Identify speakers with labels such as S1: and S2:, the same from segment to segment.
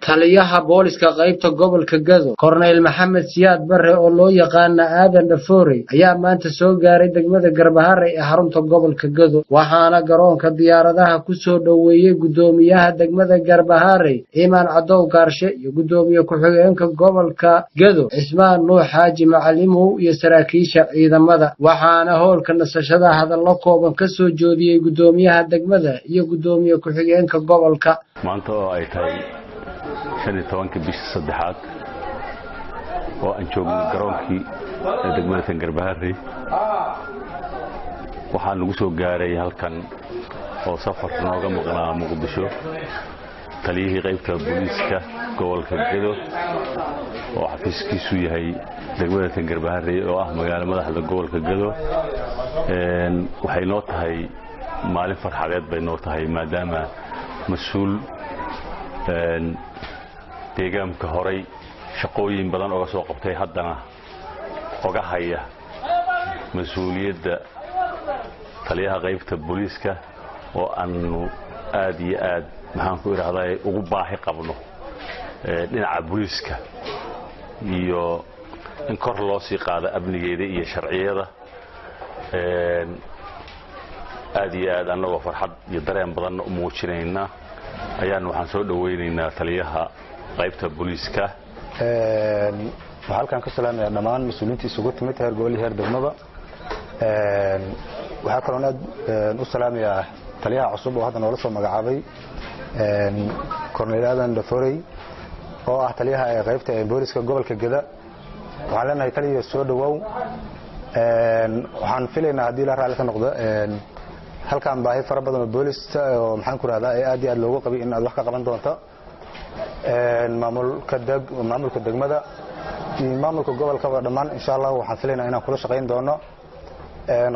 S1: taliyaha booliska qaybta gobolka Gado Cornel Maxamed Siyaad Barre oo loo yaqaan Aadan Dhafoorey ayaa maanta soo gaaray degmada Garbaharey ee xarunta gobolka Gado waxaana garoonka diyaaradaha ku soo dhaweeyay gudoomiyaha degmada Garbaharey Iman Cadow Gaarshe iyo gudoomiye ku-xigeenka gobolka Gado Ismaan Nuux Xaaji Macalimow iyo saraakiisha ciidamada waxaana hoolka nasashada hadallo kooban ka soo joodiyay gudoomiyaha degmada iyo gudoomiye ku-xigeenka gobolka
S2: maanta oo ay tahay 15 bishii saddexaad oo aan joogno garoonkii degmada Garbaharey waxaan ugu soo gaaray halkan oo safar nooga maqnaa Muqdisho taliyihii qaybta booliska gobolka Gado oo xafiiskiisu yahay degmada Garbaharey oo ah magaalo madaxda gobolka Gado waxay noo tahay maalin farxadeed bay noo tahay maadaama mas'uul deegaanka horay shaqooyin badan oo soo qabtay haddana oga haya mas'uuliyadda taliyaha qaybta booliska oo aanu aad iyo aad maxaan ku iraahdaa ugu baahi qabno dhinaca booliska iyo in kor loo sii qaado amnigeeda iyo sharciyada aad iyo aad anagoo farxad iyo dareen badan u muujinayna ayaan waxaan soo dhaweynaynaa taliyaha qaybta booliska
S3: waxaan halkan ka salaamayaa dhammaan mas'uuliyiinta isugu timid heer gobol iyo heer degmaba waxaan kaloo aad u salaamayaa taliyaha cusub oo hadda noola soo magacaabay Cornel Aadan Dhafoorey oo ah taliyaha qaybta booliska gobolka Gado waxaan leenahay taliya soo dhawow waxaan filaynaa haddii la raali ka noqdo halkan baahi fara badan oo booliska oo maxaan ku raahdaa aad iyo aad loogu qabay in aad wax ka qaban doonto maamulka degmada iyo maamulka gobolka dhammaan insha Allah waxaan filaynaa inaan kula shaqeyn doono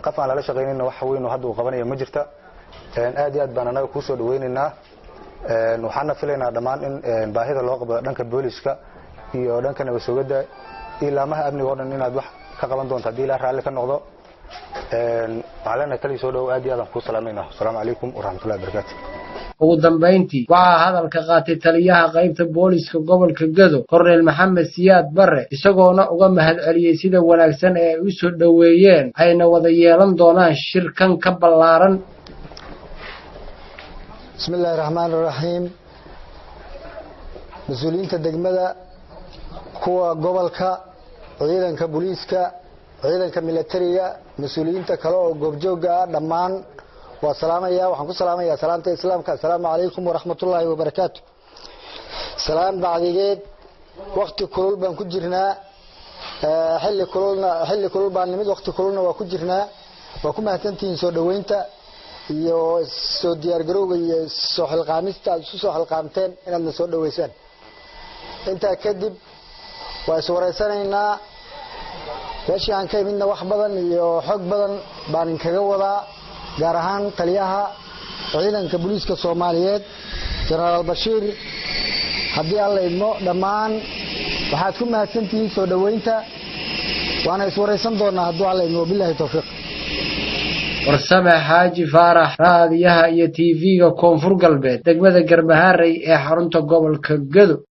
S3: qof aan la shaqeynayna wax weyn oo hadda uu qabanayo ma jirta aad iyo aad baan anaga ku soo dhaweynaynaa waxaan filaynaa dhammaan in baahida loo qabo dhanka booliska iyo dhanka nabadgelyada ilaamaha amniga oo dhan inaad wax ka qaban doonto haddii la raali ka noqdo علينا تلي سودو أدي هذا كوس سلامنا السلام عليكم ورحمة الله وبركاته
S1: ugu dambeyntii waxa hadalka qaatay taliyaha qaybta booliska gobolka Gado Cornel Maxamed Siyaad Barre isagoona uga mahadceliyay sida wanaagsan ee ay u soo dhaweeyeen ayna wada yeelan doonaan shirkan ka balaaran
S4: Bismillahir Rahmanir Rahim mas'uuliyiinta degmada kuwa gobolka ciidanka booliska ciidanka militariga mas'uuliyiinta kale oo goobjooga dhammaan waa salaamaya waxaan ku salaamayaa salaanta islaamka assalaamu alaykum wa rahmatullahi wa barakaatuh salaam bacdigeed waqti kulul baan ku jirnaa xilli kulul baan nimid waqti kululna waa ku jirnaa waa ku mahadsantihiin soo dhaweynta iyo soo diyaar garowga iyo soo xilqaamista aad soo xilqaamteen inaad na soo dhaweysaan inta kadib waa soo wareysanaynaa meeshii aan ka imidna wax badan iyo xog badan baan kaga wadaa gaar ahaan taliyaha ciidanka booliska Soomaaliyeed General Bashiir haddii alla idmo dhammaan waxaad ku mahadsantihiin soo dhaweynta waana is wareysan doonaa haddii alla idmo billahi tawfiiq
S1: warsame Xaaji Faarax raadiyaha iyo TV-ga Koonfur Galbeed degmada Garbaharey ee xarunta gobolka Gado